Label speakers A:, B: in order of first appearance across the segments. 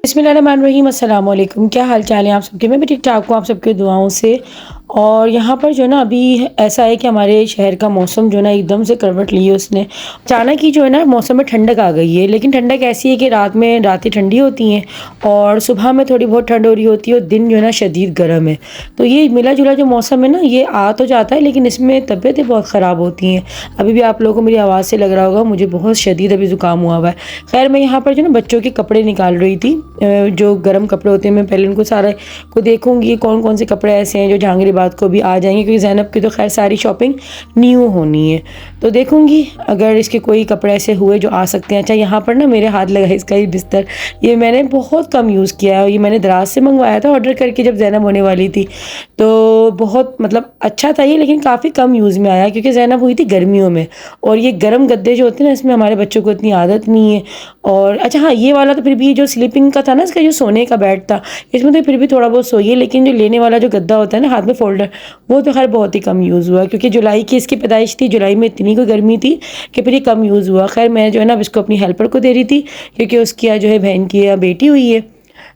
A: बिस्मिल्लाहिर्रहमानिर्रहीम, अस्सलाम वालेकुम। क्या हाल चाल है आप सबके? मैं भी ठीक ठाक हूँ आप सबके दुआओं से। और यहाँ पर जो है ना अभी ऐसा है कि हमारे शहर का मौसम जो है ना एकदम से करवट ली है उसने। अचानक ही जो है ना मौसम में ठंडक आ गई है, लेकिन ठंडक ऐसी है कि रातें ठंडी होती हैं और सुबह में थोड़ी बहुत ठंड हो रही होती है और दिन जो है ना शदीद गर्म है। तो ये मिला जुला जो मौसम है ना ये आ तो जाता है, लेकिन इसमें तबीयतें बहुत ख़राब होती हैं। अभी भी आप लोगों को मेरी आवाज़ से लग रहा होगा मुझे बहुत शदीद अभी ज़ुकाम हुआ हुआ है। खैर मैं यहाँ पर जो ना बच्चों के कपड़े निकाल रही थी, जो गर्म कपड़े होते हैं। मैं पहले उनको सारे को देखूंगी कौन कौन से कपड़े ऐसे हैं जो जहांगीर बात को भी आ जाएंगे, क्योंकि ज़ैनब की तो खैर सारी शॉपिंग न्यू होनी है। तो देखूंगी अगर इसके कोई कपड़े ऐसे हुए जो आ सकते हैं। अच्छा यहाँ पर ना मेरे हाथ लगा इसका ही बिस्तर, ये मैंने बहुत कम यूज़ किया है। ये मैंने दराज से मंगवाया था ऑर्डर करके जब ज़ैनब होने वाली थी, तो बहुत मतलब अच्छा था ये, लेकिन काफ़ी कम यूज़ में आया क्योंकि ज़ैनब हुई थी गर्मियों में। और ये गर्म गद्दे जो होते हैं ना इसमें हमारे बच्चों को इतनी आदत नहीं है। और अच्छा हाँ, ये वाला तो फिर भी जो स्लीपिंग का था ना, इसका जो सोने का बेड था, इसमें तो फिर भी थोड़ा बहुत सोइए, लेकिन जो लेने वाला जो गद्दा होता है ना हाथ में फोल्डर, वो तो खैर बहुत ही कम यूज़ हुआ क्योंकि जुलाई की इसकी पैदाइश थी। जुलाई में इतनी कोई गर्मी थी कि फिर ये कम यूज़ हुआ। खैर मैं जो है ना अब इसको अपनी हेल्पर को दे रही थी क्योंकि उसकी जो है बहन की बेटी हुई है।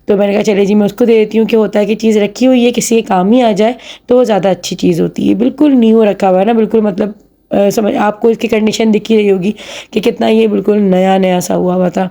A: तो मैंने कहा चले जी मैं उसको दे देती हूँ, कि होता है कि चीज़ रखी हुई है किसी के काम ही आ जाए तो वो ज़्यादा अच्छी चीज़ होती है। बिल्कुल न्यू रखा हुआ है ना, बिल्कुल मतलब समझ आपको इसकी कंडीशन दिख ही रही होगी कि कितना ये बिल्कुल नया नया सा हुआ हुआ था।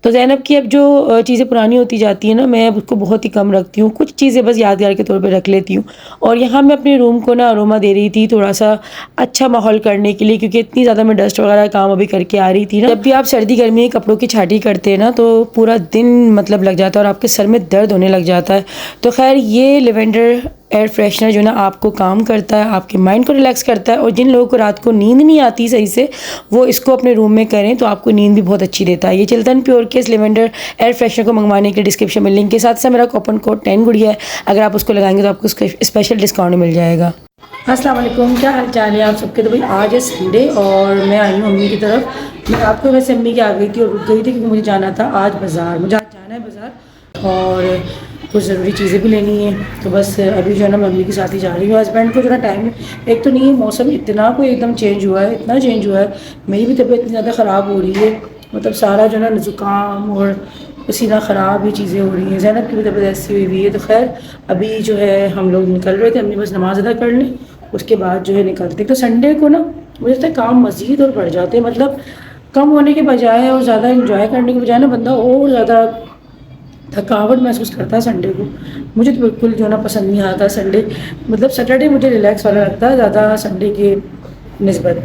A: तो ज़ैनब की अब जो चीज़ें पुरानी होती जाती हैं ना, मैं अब उसको बहुत ही कम रखती हूँ। कुछ चीज़ें बस यादगार के तौर पे रख लेती हूँ। और यहाँ मैं अपने रूम को ना अरोमा दे रही थी थोड़ा सा अच्छा माहौल करने के लिए, क्योंकि इतनी ज़्यादा मैं डस्ट वगैरह काम अभी करके आ रही थी ना। जब भी आप सर्दी गर्मी के कपड़ों की छाटी करते हैं ना तो पूरा दिन मतलब लग जाता है और आपके सर में दर्द होने लग जाता है। तो खैर ये लेवेंडर एयर फ्रेशनर जो ना आपको काम करता है, आपके माइंड को रिलैक्स करता है। और जिन लोगों को रात को नींद नहीं आती सही से, वो इसको अपने रूम में करें तो आपको नींद भी बहुत अच्छी देता है। ये चिल्तन प्योर के इस लेवेंडर एयर फ्रेशनर को मंगवाने के डिस्क्रिप्शन में लिंक के साथ मेरा कूपन कोड 10 गुड़िया है। अगर आप उसको लगाएंगे तो आपको उसका स्पेशल डिस्काउंट मिल जाएगा। अस्सलाम वालेकुम, क्या हाल चाल है आप सबके? तो भाई आज है संडे और मैं आई हूँ अम्मी की तरफ। मैं आपको वैसे अम्मी की आ गई थी और रुक गई थी क्योंकि मुझे जाना था आज बाज़ार। मुझे आज जाना है बाज़ार और कुछ ज़रूरी चीज़ें भी लेनी है। तो बस अभी जो है ना मैं मम्मी के साथ ही जा रही हूँ। हस्बैंड को जो ना टाइम एक तो नहीं है, मौसम इतना कोई एकदम चेंज हुआ है, इतना चेंज हुआ है। मेरी भी तबीयत इतनी ज़्यादा ख़राब हो रही है, मतलब सारा जो है ना ज़ुकाम और पसीना ख़राब ही चीज़ें हो रही हैं। ज़ैनब की भी तबीयत ऐसी हुई हुई है। तो खैर अभी जो है हम लोग निकल रहे थे, अम्मी बस नमाज़ अदा कर लें उसके बाद जो है निकलते। तो संडे को ना मुझे लगता है काम मज़ीद और बढ़ जाते हैं, मतलब कम होने के बजाय और ज़्यादा इंजॉय करने के बजाय ना बंदा और ज़्यादा थकावट महसूस करता है संडे को। मुझे तो बिल्कुल जो ना पसंद नहीं आता संडे, मतलब सैटरडे मुझे रिलैक्स वाला लगता है ज़्यादा संडे के निस्बत।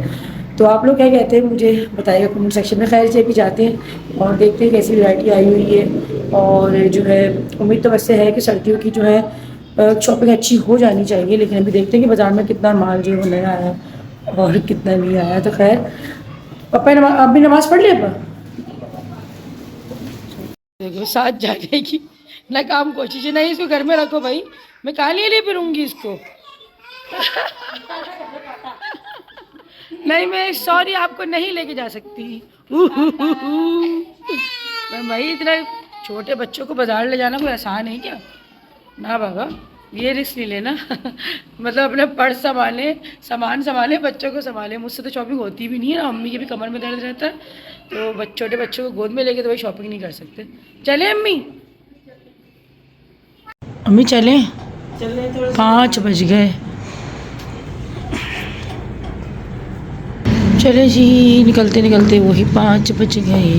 A: तो आप लोग क्या कहते हैं मुझे बताइएगा कमेंट सेक्शन में। खैर से भी जाते हैं और देखते हैं कैसी वैरायटी आई हुई है। और जो है उम्मीद तो वैसे है कि सर्दियों की जो है शॉपिंग अच्छी हो जानी चाहिए, लेकिन अभी देखते हैं कि बाज़ार में कितना माल जो है वो नया आया और कितना नहीं आया। तो खैर पापा आप भी नमाज़ पढ़ लिया? देखो साथ जा जाएगी ना, काम कोशिश है नहीं, इसको घर में रखो भाई, मैं कहाँ ले फिरूंगी इसको। नहीं मैं सॉरी आपको नहीं लेके जा सकती। मैं भाई इतना छोटे बच्चों को बाजार ले जाना कोई आसान है क्या? ना बाबा ये रिस्क नहीं लेना। मतलब अपने पर्स संभाले, सामान संभाले, बच्चों को संभाले। मुझसे तो शॉपिंग होती भी नहीं है ना, मम्मी के भी कमर में दर्द रहता है, तो छोटे बच्चों को गोद में लेके तो भाई शॉपिंग नहीं कर सकते। चले अम्मी? अम्मी चलें? 5 बज गए। चले जी, निकलते निकलते वही 5 बज गए।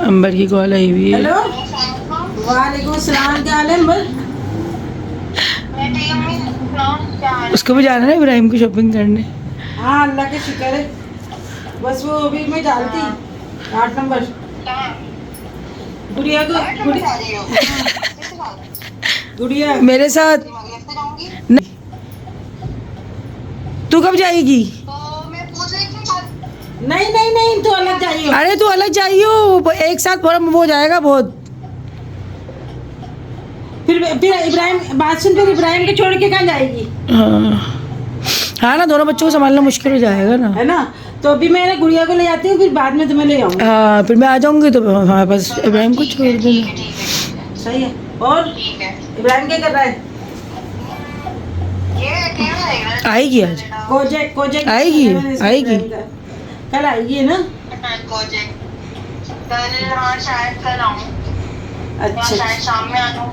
A: अंबर की कॉल आई हुई है।
B: हेलो, वालेकुम सलाम, क्या हाल है अंबर?
A: उसको भी जाना है इब्राहिम की शॉपिंग करने।
B: हाँ अल्लाह के शुक्र है, बस वो अभी मैं डालती 8 नंबर गुड़िया को गुड़िया
A: मेरे साथ नहीं। तू कब जाएगी?
B: नहीं नहीं नहीं, तो अलग जाइए।
A: अरे तू अलग जाइयो, एक साथ वो हो जाएगा बहुत।
B: फिर इब्राहिम बात सुन, फिर इब्राहिम के छोड़ के कहाँ जाएगी?
A: हाँ ना, दोनों बच्चों को संभालना मुश्किल हो जाएगा ना,
B: है ना। तो अभी मैं गुड़िया को ले जाती हूँ, फिर बाद में तुम्हें ले आऊँगी।
A: हाँ फिर मैं आ जाऊंगी तो हमारे पास इब्राहिम को छोड़ देना।
B: सही है। और इब्राहिम क्या कर रहा है?
A: आएगी आज,
B: कोजेक कोजेक
A: आएगी आएगी।
B: कल आएगी है ना।
C: कल हाँ शायद कल आऊँ या
B: अच्छा
C: शायद शाम में आ जाऊँ।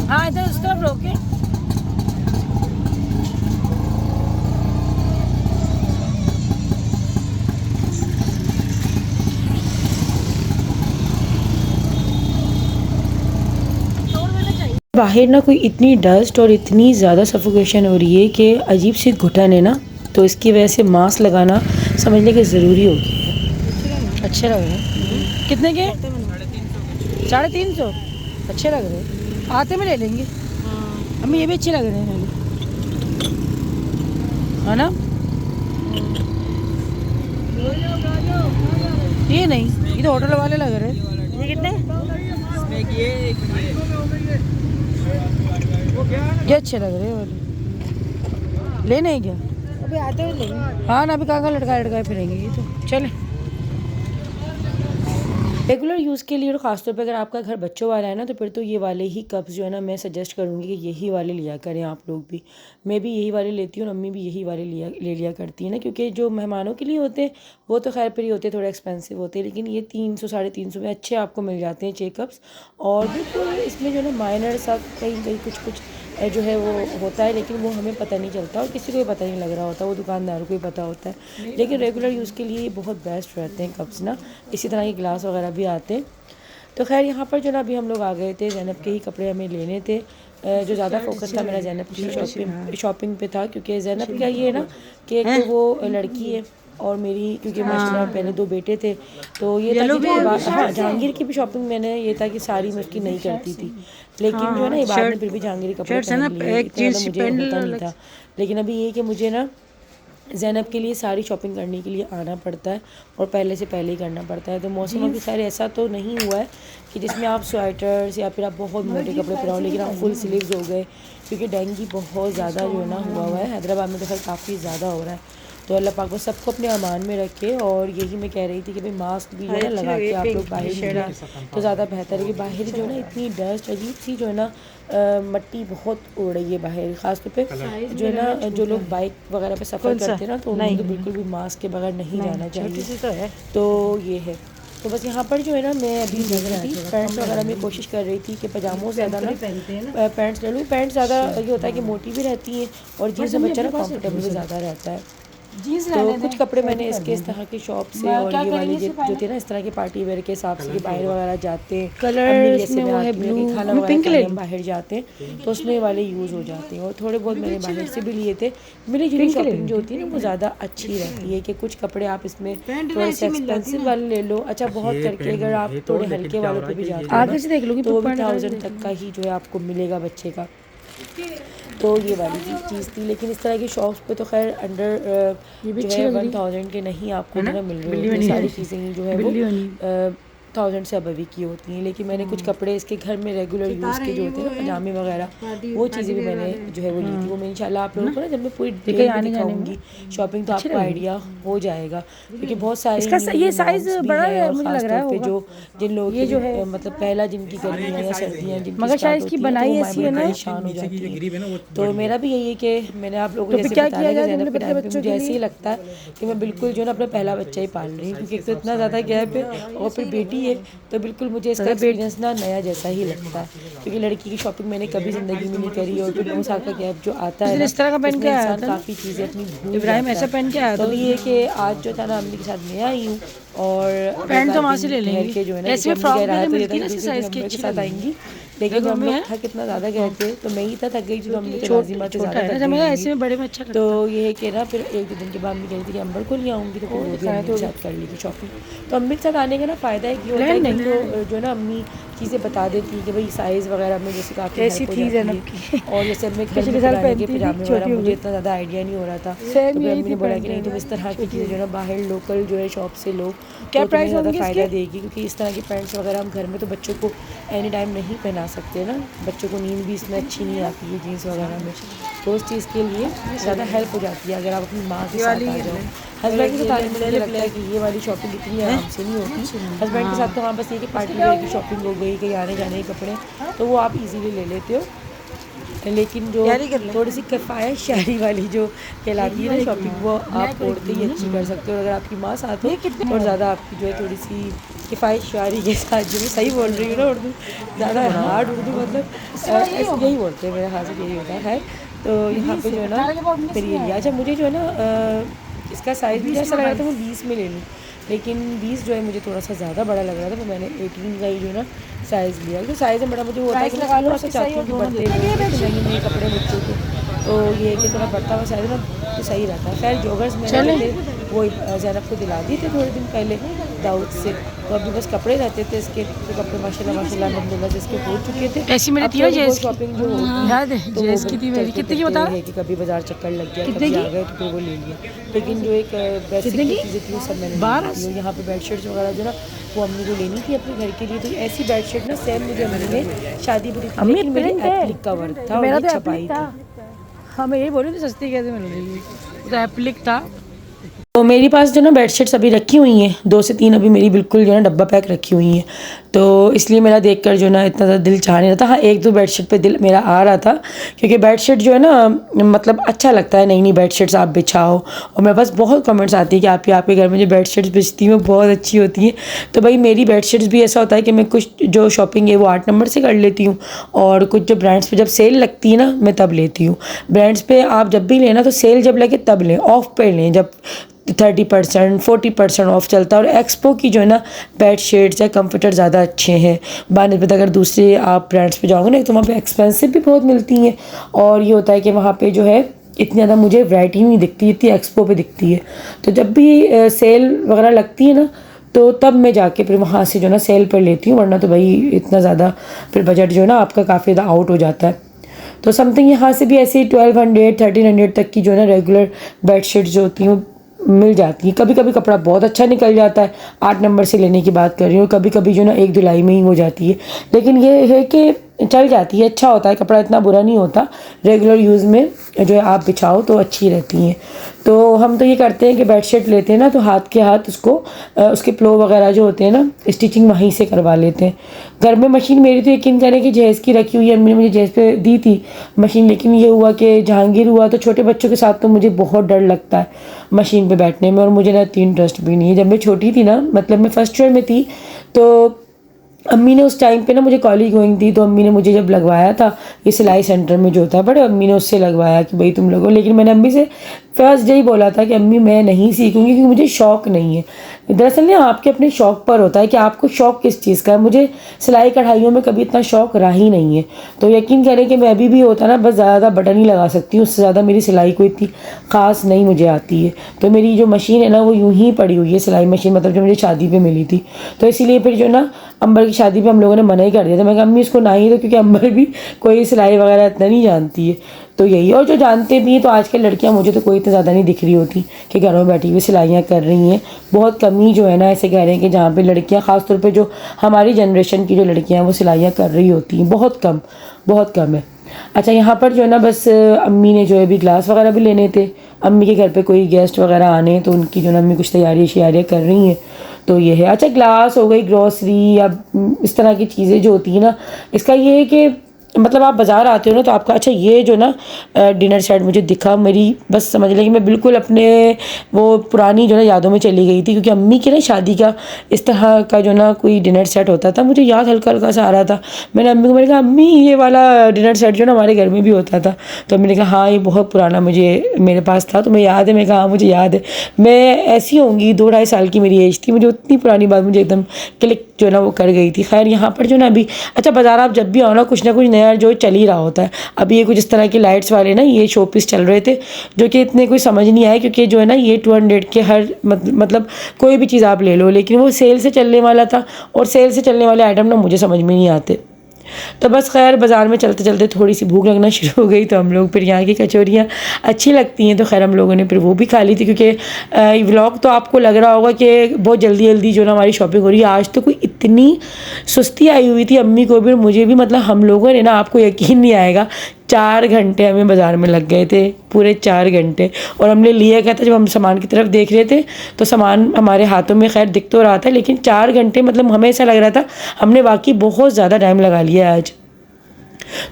A: हाँ इधर उस तरफ रोके। बाहर ना कोई इतनी डस्ट और इतनी ज़्यादा सफोकेशन हो रही है कि अजीब सी घुटन है ना, तो इसकी वजह से मास्क लगाना समझने की ज़रूरी होगी। अच्छे लग रहे हैं। कितने के? 350। अच्छे लग रहे हैं, आते में ले लेंगे। हमें ये भी अच्छे लग रहे हैं, है ना? ये नहीं, ये तो होटल वाले लग रहे हैं। ये कितने? ये अच्छे लग रहे हैं वाले। लेने हैं क्या?
B: अभी आते हुए लेंगे।
A: हाँ ना, अभी कहाँ लटकाए फिरेंगे ये तो। चले रेगुलर यूज़ के लिए, और ख़ासतौर पे अगर आपका घर बच्चों वाला है ना, तो फिर तो ये वाले ही कप्स जो है ना, मैं सजेस्ट करूँगी कि यही वाले लिया करें आप लोग भी। मैं भी यही वाले लेती हूँ और अम्मी भी यही वाले ले लिया करती है ना, क्योंकि जो मेहमानों के लिए होते हैं वो तो खैर फिर ही होते हैं, थोड़े एक्सपेंसिव होते हैं, लेकिन ये 300 350 में अच्छे आपको मिल जाते हैं 6 कप्स। और बिल्कुल इसमें जो है ना माइनर सा कहीं कुछ जो है वो होता है, लेकिन वो हमें पता नहीं चलता और किसी को भी पता नहीं लग रहा होता, वो दुकानदारों को ही पता होता है। लेकिन रेगुलर यूज़ के लिए बहुत बेस्ट रहते हैं कप्स ना। इसी तरह के ग्लास वगैरह भी आते हैं। तो खैर यहाँ पर जो ना अभी हम लोग आ गए थे, ज़ैनब के ही कपड़े हमें लेने थे। जो ज़्यादा फोकस था मेरा ज़ैनब की शॉपिंग पे था, क्योंकि ज़ैनब का ये है ना कि एक तो वो लड़की है और मेरी, क्योंकि माशाल्लाह पहले 2 बेटे थे, तो ये था कि हाँ जहांगीर की भी शॉपिंग मैंने, ये था कि सारी मैं उसकी नहीं करती थी, लेकिन जो है ना ये बाद में फिर भी जहांगीर के कपड़े पहन लिए, इतना ज़्यादा मुझे होता नहीं था। लेकिन अभी ये कि मुझे ना ज़ैनब के लिए सारी शॉपिंग करने के लिए आना पड़ता है और पहले से पहले ही करना पड़ता है। तो मौसम अभी खैर ऐसा तो नहीं हुआ है कि जिसमें आप स्वेटर्स या फिर आप बहुत मोटे कपड़े पहनाओ, लेकिन आप फुल स्लीव्स हो गए, क्योंकि डेंगू बहुत ज़्यादा जो है ना हुआ है हैदराबाद में, तो खैर काफ़ी ज़्यादा हो रहा है। तो अल्लाह पाक वो सबको अपने अमान में रखे। और यही मैं कह रही थी कि भाई मास्क भी जो है ना लगा के आप लोग बाहर निकलें तो ज़्यादा बेहतर है, कि बाहर जो है ना इतनी डस्ट अजीब सी जो है ना मट्टी बहुत उड़ रही है बाहर, ख़ासतौर पे जो है ना जो लोग बाइक वगैरह पे सफ़र करते हैं ना, तो उनको तो बिल्कुल भी मास्क के बगैर नहीं जाना चाहिए। तो ये है। तो बस यहाँ पर जो है ना मैं अभी देख रही थी पैंट्स वगैरह में, कोशिश कर रही थी कि पजामों से ज़्यादा ना पैंट्स ले लूँ। पैंट्स ज़्यादा ये होता है कि मोटी भी रहती हैं और जीन्स में बच्चा ना कम्फर्टेबल भी ज़्यादा रहता है। तो कुछ कपड़े मैंने इसके इस तरह की शॉप से, और ये वाले जो थे ना इस तरह के पार्टी वेयर के हिसाब से, बाहर वगैरह जाते हैं, कलर इसमें वो है ब्लू, खाना वगैरह हम बाहर जाते हैं तो उसमें वाले यूज़ हो जाते हैं। और थोड़े बहुत मैंने बाहर से भी लिए थे। मिली जुली शॉपिंग जो होती है ना वो ज़्यादा अच्छी रहती है, कि कुछ कपड़े आप इसमें थोड़े से एक्सपेंसिव वाले ले लो, अच्छा बहुत करके अगर आप थोड़े हल्के वालों पे भी जाते हो आगे से देख लोगे तो 1000 तक का ही जो है आपको मिलेगा बच्चे का। तो ये वाली चीज़ थी, लेकिन इस तरह की शॉप्स पे तो खैर अंडर जो है 1000 के नहीं आपको ना मिल रही होती सारी चीज़ें जो है वो 1000 से अबव की होती हैं। लेकिन मैंने कुछ कपड़े इसके घर में रेगुलर यूज़ के जो होते हैं ना पजामे वगैरह, वो चीज़ें भी मैंने जो है वो ली थी। वो मैं इंशाल्लाह आप लोगों को ना जब मैं पूरी डिटेल में दिखाऊंगी शॉपिंग तो आपको आइडिया हो जाएगा, क्योंकि बहुत सारे ये साइज बड़ा है मुझे लग रहा है, जो जिन लोग ये जो है मतलब पहला जिनकी गर्मियाँ या सर्दियाँ जिनकी मगर शायद इसकी बनाई ऐसी है ना, परेशान हो जाती है। तो मेरा भी यही है कि मैंने आप लोगों को जैसे बताया कि ज़ैनब के टाइम पे मुझे ऐसे ही लगता है कि मैं बिल्कुल जो है ना अपना पहला बच्चा ही पाल रही हूँ, क्योंकि एक तो इतना ज़्यादा गैप है और फिर बेटी है, तो बिल्कुल मुझे इसका एक्सपीरियंस ना नया जैसा ही लगता है, क्योंकि लड़की की शॉपिंग मैंने कभी ज़िंदगी में नहीं करी। और फिर 9 साल का गैप जो आता है इस तरह का पहन के आया था, काफ़ी चीज़ें अपनी भूल इब्राहिम ऐसा पहन के आया था। तो ये कि आज जो था ना अम्मी के साथ मैं आई हूँ और पैंट तो वहाँ से ले लेंगे के जो है ना ऐसे फ्रॉक मिलती है ना साइज़ के साथ आएंगी, लेकिन हम लोग था कितना ज़्यादा गए थे तो मैं ही था थक गई थी, तो हमने लाजिमा से ज़्यादा ऐसे में बड़े में अच्छा। तो ये है कि ना फिर 1-2 दिन के बाद मैं कह रही थी कि अंबर को ले आऊँगी, तो वो भी अम्मी के साथ कर ली थी शॉपिंग। तो अम्मी के साथ आने का ना फ़ायदा है कि होता है कि तो जो ना अम्मी चीज़ें बता देती है कि भाई साइज़ वगैरह में जैसे काफ़ी ऐसी थी ज़ैनब की, और जैसे मैं पिछले साल पहनने के पजामे वगैरह मुझे इतना ज़्यादा आइडिया नहीं हो रहा था, तो फिर अम्मी ने बोला कि नहीं तुम इस तरह की चीज़ें जो है ना बाहर लोकल जो है शॉप से लो, क्या प्राइस ज़्यादा फ़ायदा देगी, क्योंकि इस तरह की पैंट्स वगैरह हम घर में तो बच्चों को एनी टाइम नहीं पहना सकते ना, बच्चों को नींद भी इसमें अच्छी नहीं आती है जीन्स वगैरह में, तो उस चीज़ के लिए ज़्यादा हेल्प हो जाती है अगर आप अपनी माँ के साथ आ जाओ। हस्बैंड के साथ मुझे लगता है कि ये वाली शॉपिंग इतनी आराम से नहीं होती। हस्बैंड के साथ तो हाँ बस ये कि पार्टी वेयर की शॉपिंग हो गई, कहीं आने जाने के कपड़े तो वो आप इजीली ले लेते हो, लेकिन जो
B: तैयारी कर ले।
A: थोड़ी सी किफ़ायत शायरी वाली जो कहलाती है ना शॉपिंग, वो आप औरतें ही अच्छी कर सकते हो। अगर आपकी माँ साथ हो और ज़्यादा आपकी जो है थोड़ी सी किफ़ायत शायरी के साथ, जो मैं सही बोल रही हूँ ना उर्दू, ज़्यादा हार्ड उर्दू मतलब यही बोलते हैं मेरे ख्याल से, यही होता है। खैर तो यहाँ पे जो है ना मेरी ये लिया। अच्छा मुझे जो है ना इसका साइज़ भी ऐसा लग रहा था मैं 20 में ले लूँ, लेकिन 20 जो है मुझे थोड़ा सा ज़्यादा बड़ा लग रहा था, तो मैंने 18 का ही जो है ना साइज़ लिया। तो साइज़ में बड़ा मुझे होता है कि मैं थोड़ा सा चाहती हूँ कि बढ़ते नए कपड़े बच्चों के, तो ये कि थोड़ा बढ़ता हुआ साइज़ ना तो सही रहता है। खैर जॉगर्स मैंने थे वो ज़ैनब को दिला दी थे थोड़े दिन पहले दाऊद से, तो अभी बस कपड़े रहते थे इसके, तो कपड़े माशाल्लाह माशाल्लाह अलहम्दुलिल्लाह से इसके हो चुके थे।
B: ऐसी मेरी
A: अब
B: थी ना
A: थोड़ी बहुत
B: जैस की,
A: शॉपिंग जो होती
B: याद है
A: तो वो
B: जैस की थी मेरी,
A: चलते
B: कितने की
A: फिरते
B: बता?
A: है कि कभी बाजार चक्कर लग गया,
B: कितने
A: कभी
B: की?
A: आ गए तो फिर वो ले लिया। लेकिन जो एक बेसिक
B: कितने की?
A: चीज़ें थी वो सब मैंने
B: 12?
A: ले ली। और यहाँ पे बेडशीट्स वगैरह जो ना वो अम्मी को लेनी थी अपने घर के लिए, तो ऐसी बेडशीट ना सेम मुझे अम्मी ने शादी पर दी थी, लेकिन मेरी एप्लिक का वर्क था और
B: मेरा
A: ये
B: तो
A: छपाई
B: एप्लिक था।
A: थी।
B: हाँ मैं यही बोल रही थी सस्ती कैसे मिल रही है, तो एप्लिक था।
A: तो मेरे पास जो ना बेडशीट्स अभी रखी हुई हैं 2 से 3 अभी मेरी बिल्कुल जो है डब्बा पैक रखी हुई हैं, तो इसलिए मेरा देखकर जो ना इतना ज़्यादा दिल चाह नहीं रहा था। हाँ 1-2 बेडशीट पे दिल मेरा आ रहा था, क्योंकि बेडशीट जो है ना मतलब अच्छा लगता है, नई नई बेडशीट्स आप बिछाओ। और मेरे पास बहुत कमेंट्स आती है कि आपके घर में जो बेडशीट्स बिछती हैं बहुत अच्छी होती हैं। तो भाई मेरी बेडशीट्स भी ऐसा होता है कि मैं कुछ जो शॉपिंग है वो 8 नंबर से कर लेती हूँ, और कुछ जो ब्रांड्स पे जब सेल लगती है ना मैं तब लेती हूँ। ब्रांड्स पे आप जब भी लेना तो सेल जब लगे तब लें, ऑफ पे लें जब 30% 40% ऑफ चलता है। और एक्सपो की जो है ना बेड शीट्स या कंफर्टर ज़्यादा अच्छे हैं बानिस्बत अगर दूसरे आप ब्रांड्स पे जाओगे ना, तो वहाँ पे एक्सपेंसिव भी बहुत मिलती हैं, और ये होता है कि वहाँ पे जो है इतनी ज़्यादा मुझे वैरायटी नहीं दिखती जितनी एक्सपो पे दिखती है। तो जब भी सेल वगैरह लगती है ना तो तब मैं जाके फिर वहाँ से जो है ना सेल पर लेती हूँ, वरना तो भाई इतना ज़्यादा फिर बजट जो है ना आपका काफ़ी ज़्यादा आउट हो जाता है। तो समथिंग यहाँ से भी ऐसे 1200-1300 तक की जो है ना रेगुलर बेडशीट्स जो होती हैं मिल जाती है। कभी कभी कपड़ा बहुत अच्छा निकल जाता है, 8 नंबर से लेने की बात कर रही हूँ, कभी कभी जो ना एक धुलाई में ही हो जाती है, लेकिन ये है कि चल जाती है, अच्छा होता है कपड़ा, इतना बुरा नहीं होता। रेगुलर यूज़ में जो है आप बिछाओ तो अच्छी रहती हैं। तो हम तो ये करते हैं कि बेडशीट लेते हैं ना तो हाथ के हाथ उसको उसके प्लो वगैरह जो होते हैं ना स्टिचिंग वहीं से करवा लेते हैं। घर में मशीन मेरी तो यकीन करें कि जहेज़ की रखी हुई है, अम्मी ने मुझे जहेज़ पे दी थी मशीन, लेकिन ये हुआ कि जहांगीर हुआ तो छोटे बच्चों के साथ तो मुझे बहुत डर लगता है मशीन पे बैठने में, और मुझे ना इतनी इंटरेस्ट भी नहीं है। जब मैं छोटी थी ना, मतलब मैं फर्स्ट ईयर में थी, तो अम्मी ने उस टाइम पे ना मुझे कॉलेज गोइंग थी, तो अम्मी ने मुझे जब लगवाया था ये सिलाई सेंटर में जो होता है बड़े, अम्मी ने उससे लगवाया कि भाई तुम लोगों, लेकिन मैंने अम्मी से फर्स्ट डे ही बोला था कि अम्मी मैं नहीं सीखूंगी क्योंकि मुझे शौक़ नहीं है। दरअसल ना आपके अपने शौक़ पर होता है कि आपको शौक़ किस चीज़ का है। मुझे सिलाई कढ़ाइयों में कभी इतना शौक़ रहा ही नहीं है, तो यकीन करें कि मैं अभी भी होता ना बस ज़्यादा बटन ही लगा सकती हूँ, उससे ज़्यादा मेरी सिलाई कोई इतनी ख़ास नहीं मुझे आती है। तो मेरी जो मशीन है ना वो यूं ही पड़ी हुई है, सिलाई मशीन, मतलब जो मुझे शादी पे मिली थी। तो इसीलिए फिर जो ना अंबर की शादी पे हम लोगों ने मना ही कर दिया था, मैं कहा अम्मी इसको ना ही, तो क्योंकि अंबर भी कोई सिलाई वगैरह इतना नहीं जानती है, तो यही। और जो जानते भी हैं तो आजकल लड़कियां मुझे तो कोई इतना ज़्यादा नहीं दिख रही होती कि घरों में बैठी हुई सिलाइयाँ कर रही हैं। बहुत कम ही जो है ना ऐसे कह रहे हैं कि जहाँ पे लड़कियां, ख़ासतौर पे जो हमारी जनरेशन की जो लड़कियां हैं वो सिलाइयाँ कर रही होती हैं, बहुत कम है। अच्छा यहाँ पर जो है ना बस अम्मी ने जो है भी ग्लास वगैरह भी लेने थे, अम्मी के घर पे कोई गेस्ट वगैरह आने हैं तो उनकी जो है अम्मी कुछ तैयारियाँ कर रही हैं, तो ये है। अच्छा ग्लास हो गई, ग्रॉसरी या इस तरह की चीज़ें जो होती हैं ना, इसका ये है कि मतलब आप बाज़ार आते हो ना तो आपका, अच्छा ये जो ना डिनर सेट मुझे दिखा, मेरी बस समझ लें कि मैं बिल्कुल अपने वो पुरानी जो ना यादों में चली गई थी, क्योंकि अम्मी की ना शादी का इस तरह का जो ना कोई डिनर सेट होता था, मुझे याद हल्का हल्का सा आ रहा था। मैंने अम्मी को मैंने कहा अम्मी ये वाला डिनर सेट जो ना हमारे घर में भी होता था, तो अम्मी ने कहा हाँ ये बहुत पुराना मुझे मेरे पास था, तो मैं याद है, मैं कहा हाँ मुझे याद है, मैं ऐसी होंगी 2-2.5 साल की मेरी एज थी, मुझे उतनी पुरानी बात मुझे एकदम क्लिक जो ना वो कर गई थी। खैर यहाँ पर जो ना अभी, अच्छा बाज़ार आप जब भी आओ ना कुछ नया जो चल ही रहा होता है। अभी ये कुछ इस तरह के लाइट्स वाले ना ये शो पीस चल रहे थे जो कि इतने कोई समझ नहीं आए, क्योंकि जो है ना ये 200 के हर मतलब कोई भी चीज़ आप ले लो, लेकिन वो सेल से चलने वाला था, और सेल से चलने वाले आइटम ना मुझे समझ में नहीं आते। तो बस खैर बाज़ार में चलते चलते थोड़ी सी भूख लगना शुरू हो गई, तो हम लोग फिर यहाँ की कचौरियाँ अच्छी लगती हैं तो खैर हम लोगों ने फिर वो भी खा ली थी, क्योंकि व्लॉग तो आपको लग रहा होगा कि बहुत जल्दी जल्दी जो ना हमारी शॉपिंग हो रही है। आज तो कोई इतनी सुस्ती आई हुई थी अम्मी को भी और मुझे भी, मतलब हम लोगों ने ना, आपको यकीन नहीं आएगा 4 घंटे हमें बाज़ार में लग गए थे, पूरे 4 घंटे। और हमने लिया क्या था, जब हम सामान की तरफ देख रहे थे तो सामान हमारे हाथों में खैर दिख तो रहा था, लेकिन 4 घंटे मतलब हमें ऐसा लग रहा था हमने वाकई बहुत ज़्यादा टाइम लगा लिया आज।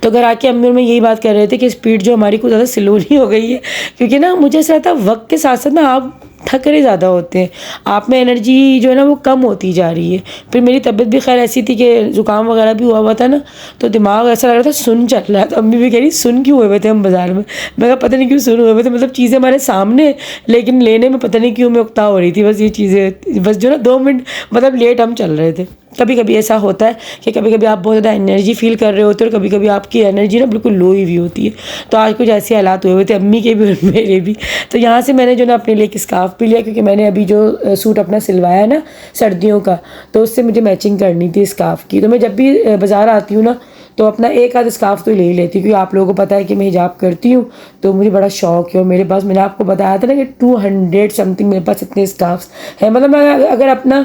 A: तो घर आके अम्मी और मैं यही बात कर रहे थे कि स्पीड जो हमारी कुछ ज़्यादा स्लोली हो गई है, क्योंकि ना मुझे ऐसा लगता है वक्त के साथ साथ ना आप थक रहे ज़्यादा होते हैं, आप में एनर्जी जो है ना वो कम होती जा रही है। फिर मेरी तबीयत भी खैर ऐसी थी कि ज़ुकाम वगैरह भी हुआ था ना, तो दिमाग ऐसा लग रहा था सुन चल रहा है। तो अम्मी भी कह रही सुन क्यों हुए हुए थे हम बाज़ार में। मैं कहा पता नहीं क्यों सुन हुए हुए थे, मतलब चीज़ें हमारे सामने, लेकिन लेने में पता नहीं क्यों मैं उकता हो रही थी। बस ये चीज़ें, बस जो ना 2 मिनट मतलब लेट हम चल रहे थे। कभी कभी ऐसा होता है कि कभी कभी आप बहुत ज़्यादा एनर्जी फील कर रहे होते हो और कभी कभी आपकी एनर्जी ना बिल्कुल लो ही होती है। तो आज कुछ ऐसे हालात हुए थे अम्मी के भी और मेरे भी। तो यहाँ से मैंने जो ना अपने लिए एक स्कार्फ भी लिया, क्योंकि मैंने अभी जो सूट अपना सिलवाया है ना सर्दियों का, तो उससे मुझे मैचिंग करनी थी स्कार्फ की। तो मैं जब भी बाज़ार आती हूँ ना तो अपना एक आध स्कार्फ तो ले ही लेती हूँ, क्योंकि आप लोगों को पता है कि मैं हिजाब करती हूँ, तो मुझे बड़ा शौक है। और मेरे पास, मैंने आपको बताया था ना कि 200 समथिंग मेरे पास इतने स्कार्फ्स हैं। मतलब मैं अगर अपना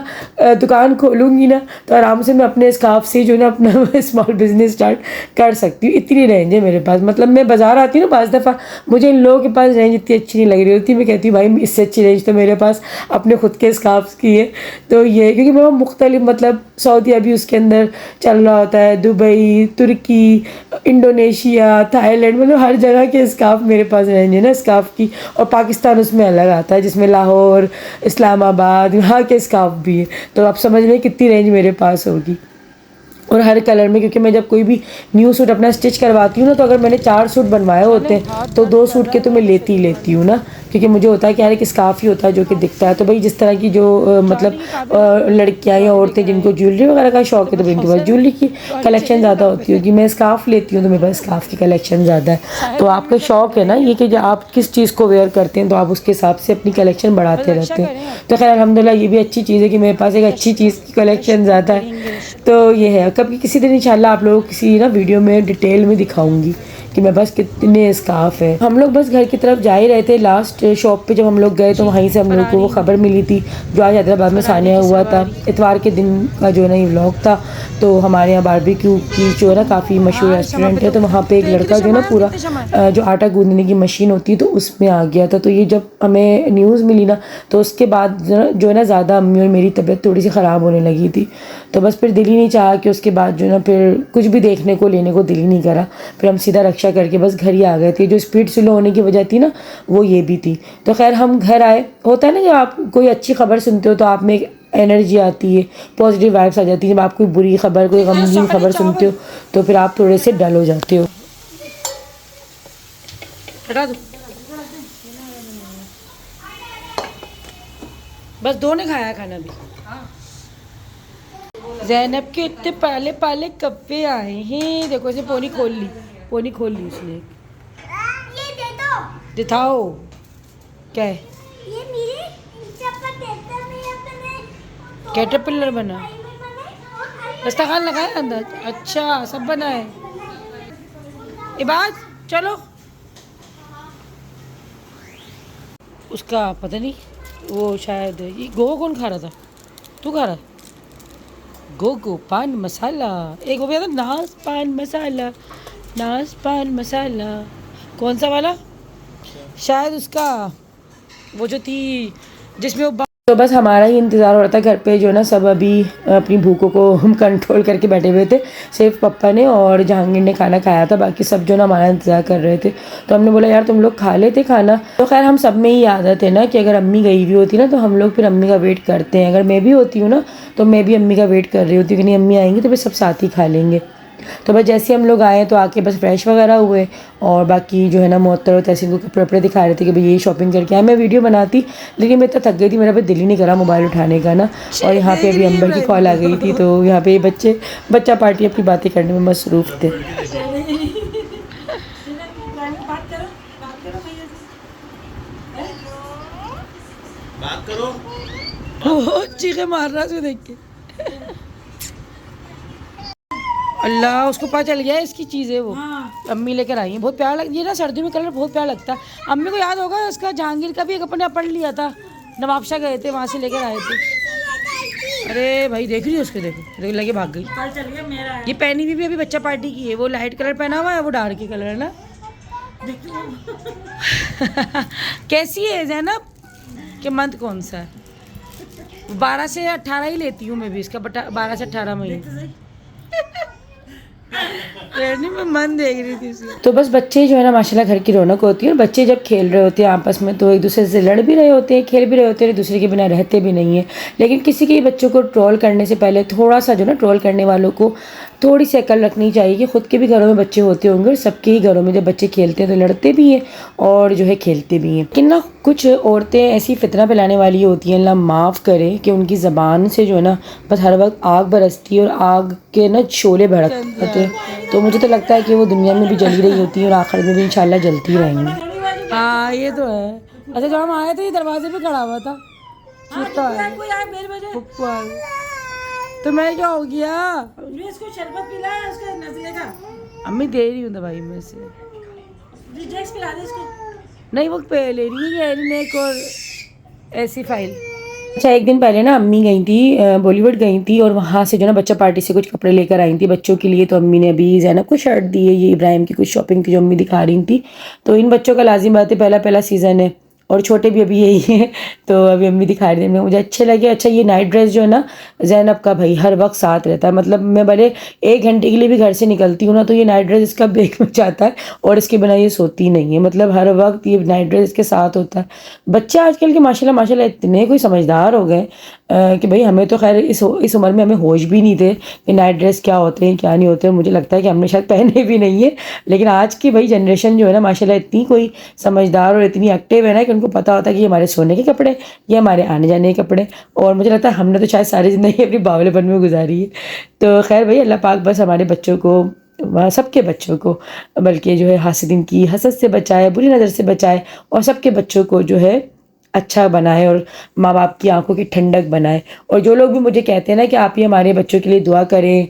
A: दुकान खोलूँगी ना तो आराम से मैं अपने स्कार्फ से जो है ना अपना स्मॉल बिजनेस स्टार्ट कर सकती हूँ। इतनी रेंज है मेरे पास। मतलब मैं बाज़ार आती हूँ ना, 5 दफ़ा मुझे इन लोगों के पास रेंज इतनी अच्छी नहीं लग रही होती, मैं कहती हूँ भाई इससे अच्छी रेंज तो मेरे पास अपने खुद के स्कार्फ्स की है। तो ये क्योंकि मैं मुख्तलिफ, मतलब सऊदी अभी उसके अंदर चल रहा होता है, दुबई, तुर्की, इंडोनेशिया, थाईलैंड, मतलब हर जगह के स्कार्फ मेरे पास रेंज है ना स्कार्फ की। और पाकिस्तान उसमें अलग आता है, जिसमें लाहौर, इस्लामाबाद, यहाँ के स्कार्फ भी है। तो आप समझ लें कितनी रेंज मेरे पास होगी। और हर कलर में, क्योंकि मैं जब कोई भी न्यू सूट अपना स्टिच करवाती हूँ ना, तो अगर मैंने 4 सूट बनवाए होते हैं तो 2 सूट के तो मैं लेती ही लेती हूँ ना, क्योंकि मुझे होता है कि यार एक स्कार्फ ही होता है जो कि दिखता है। तो भाई जिस तरह की जो मतलब लड़कियाँ या औरतें जिनको ज्वेलरी वगैरह का शौक है, तो इनके पास ज्वेलरी की कलेक्शन ज़्यादा होती होगी। मैं स्कार्फ लेती हूँ तो मेरे पास स्कार्फ की कलेक्शन ज़्यादा है। तो आपका शौक है ना ये कि आप किस चीज़ को वेयर करते हैं, तो आप उसके हिसाब से अपनी कलेक्शन बढ़ाते रहते हैं। तो खैर अल्हम्दुलिल्लाह ये भी अच्छी चीज़ है कि मेरे पास एक अच्छी चीज़ की कलेक्शन ज़्यादा है। तो ये है, कभी किसी दिन इंशाल्लाह आप लोगों को किसी ना वीडियो में डिटेल में दिखाऊंगी कि मेरे पास कितने स्कार्फ है। हम लोग बस घर की तरफ जा ही रहे थे। लास्ट शॉप पे जब हम लोग गए तो वहीं से हम लोग को वो खबर मिली थी जो आज हैदराबाद में सानिया हुआ था। इतवार के दिन का जो है ना ये व्लॉग था। तो हमारे यहाँ बारबेक्यू की जो है ना काफ़ी मशहूर रेस्टोरेंट है, तो वहाँ पे एक लड़का जो है ना पूरा जो आटा गूंदने की मशीन होती है तो उसमें आ गया था। तो ये जब हमें न्यूज़ मिली ना तो उसके बाद जो है ना ज़्यादा अम्मी और मेरी तबीयत थोड़ी सी ख़राब होने लगी थी। तो बस फिर दिल ही नहीं चाहा कि उसके बाद जो है ना फिर कुछ भी देखने को लेने को दिल ही नहीं करा। फिर हम सीधा रक्षा करके बस घर ही आ गए थे। जो स्पीड स्लो होने की वजह थी ना वो ये भी थी। तो खैर हम घर आए। होता है ना जब आप कोई अच्छी खबर सुनते हो तो आप में एक एनर्जी आती है, पॉजिटिव वाइब्स आ जाती है। जब आप कोई बुरी खबर, कोई गमगीन खबर सुनते हो तो फिर आप थोड़े से डल हो जाते हो।
B: हटा दो, बस 2 ने खाया खाना भी। ज़ैनब के इतने पाले पाले कप्पे आए हैं। देखो इसे पोनी खोल ली, पोनी खोल ली उसने।
D: ये दे दो।
B: दिखाओ क्या है।
D: ये मेरे चप्पल देता मैं अपने
B: कैटरपिलर बना, दस्तरखान लगाए अंदर। अच्छा सब बना है। इबाद चलो। उसका पता नहीं, वो शायद ये गोवा कौन खा रहा था? तू खा रहा? गोगो पान मसाला, एक वो भी आता नाज पान मसाला, नाज पान मसाला। कौन सा वाला? शायद उसका वो जो थी जिसमें वो
A: तो बस हमारा ही इंतज़ार हो रहा था घर पे। जो ना सब अभी अपनी भूखों को हम कंट्रोल करके बैठे हुए थे। सिर्फ पप्पा ने और जहांगीर ने खाना खाया था, बाकी सब जो ना हमारा इंतज़ार कर रहे थे। तो हमने बोला यार तुम लोग खा लेते खाना। तो खैर हम सब में ही आदत है ना कि अगर अम्मी गई हुई होती ना तो हम लोग फिर अम्मी का वेट करते हैं। अगर मैं भी होती हूँ ना तो मैं भी अम्मी का वेट कर रही होती हूँ कि नहीं अम्मी आएंगी तो फिर सब साथ ही खा लेंगे। तो बस जैसे हम लोग आए तो आके बस फ्रेश वगैरह हुए और बाकी जो है ना मोहतर और तहसीन को कपड़े वपड़े दिखा रहे थे कि भाई ये शॉपिंग करके आए। मैं वीडियो बनाती लेकिन मैं तो थक गई थी, मेरा भी दिल ही नहीं करा मोबाइल उठाने का ना। और यहाँ पे अभी अंबर की कॉल आ गई थी तो यहाँ पे बच्चा पार्टी अपनी बातें करने में मसरूफ़ थे।
E: बात करो।
B: वो चीखे मार रहा है देख के। अल्लाह उसको पता चल गया इसकी चीज़ है वो। अम्मी लेकर आई है, बहुत प्यारा लगता है। ये ना सर्दियों में कलर बहुत प्यारा लगता है। अम्मी को याद होगा उसका जहांगीर का भी एक अपने पढ़ लिया था, नवाबशाह गए थे वहाँ से लेकर आए थे। अरे भाई देख रही है उसके, देखो लगे भाग गई। ये पहनी भी अभी बच्चा पार्टी की है। वो लाइट कलर पहना हुआ है, वो डार्क कलर है ना। कैसी है ज़ैनब के मंथ कौन सा है? 12 से 18 ही लेती हूँ मैं भी इसका, बट 12 से 18 महीने। रहने में मन देख रही थी उसे।
A: तो बस बच्चे जो है ना माशाल्लाह घर की रौनक होती है, और बच्चे जब खेल रहे होते हैं आपस में तो एक दूसरे से लड़ भी रहे होते हैं, खेल भी रहे होते हैं, एक दूसरे के बिना रहते भी नहीं है। लेकिन किसी के बच्चों को ट्रोल करने से पहले थोड़ा सा जो ना ट्रोल करने वालों को थोड़ी सी अकल रखनी चाहिए कि खुद के भी घरों में बच्चे होते होंगे, और सबके ही घरों में जब बच्चे खेलते हैं तो लड़ते भी हैं और जो है खेलते भी हैं। लेकिन ना कुछ औरतें ऐसी फितना फैलाने वाली होती हैं, अल्लाह माफ़ करे, कि उनकी ज़बान से जो है ना बस हर वक्त आग बरसती है और आग के ना शोले भड़क होते हैं। तो मुझे तो लगता है कि वो दुनिया में भी जली रही होती है और आखिर में भी इंशाल्लाह जलती रहेंगी।
B: हाँ ये तो है। अच्छा जब हम आए थे ये दरवाजे पे खड़ा हुआ था, चीखता है पुप्पू आ गया। तो मैं क्या हो गया,
F: इसको शरबत पिलाया उसका नजले का।
B: अम्मी दे रही हूँ दवाई में से।
F: रिजेक्स पिला दे इसको।
B: नहीं वो पे ले रही है ने एक और ऐसी फाइल।
A: अच्छा एक दिन पहले ना अम्मी गई थी, बॉलीवुड गई थी, और वहाँ से जो ना बच्चा पार्टी से कुछ कपड़े लेकर आई थी बच्चों के लिए। तो अम्मी ने अभी ज़ैनब को शर्ट दी है, ये इब्राहिम की कुछ शॉपिंग की जो अम्मी दिखा रही थी। तो इन बच्चों का लाजिम बात है, पहला पहला सीज़न है और छोटे भी अभी यही हैं। तो अभी अम्मी दिखा रही थी, मुझे अच्छे लगे। अच्छा ये नाइट ड्रेस जो है ना ज़ैनब का भाई हर वक्त साथ रहता है, मतलब मैं भले 1 घंटे के लिए भी घर से निकलती हूँ ना तो ये नाइट ड्रेस इसका बैग में जाता है और इसके बिना ये सोती नहीं है, मतलब हर वक्त ये नाइट ड्रेस इसके साथ होता है। बच्चे आजकल के माशाल्लाह माशाल्लाह इतने कोई समझदार हो गए कि भाई हमें तो खैर इस उम्र में हमें होश भी नहीं थे कि नाइट ड्रेस क्या होते हैं क्या नहीं होते हैं। मुझे लगता है कि हमने शायद पहने भी नहीं है, लेकिन आज की भाई जनरेशन जो है ना माशाल्लाह इतनी कोई समझदार और इतनी एक्टिव है ना कि उनको पता होता है कि ये हमारे सोने के कपड़े, ये हमारे आने जाने के कपड़े। और मुझे लगता है हमने तो शायद सारी ज़िंदगी अपनी बावलेपन में गुजारी है। तो खैर भाई अल्लाह पाक बस हमारे बच्चों को, सबके बच्चों को, बल्कि जो है हासिदिन की हसद से बचाए, बुरी नज़र से बचाए, और सबके बच्चों को जो है अच्छा बनाए और माँ बाप की आंखों की ठंडक बनाए। और जो लोग भी मुझे कहते हैं ना कि आप ही हमारे बच्चों के लिए दुआ करें,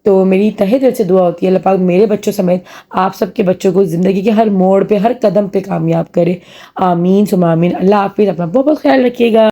A: तो मेरी तहे दिल से दुआ होती है अल्लाह पाक मेरे बच्चों समेत आप सबके बच्चों को ज़िंदगी के हर मोड़ पे हर कदम पे कामयाब करे। आमीन सुमा आमीन। अल्लाह हाफिज़, अपना बहुत बहुत ख्याल रखिएगा।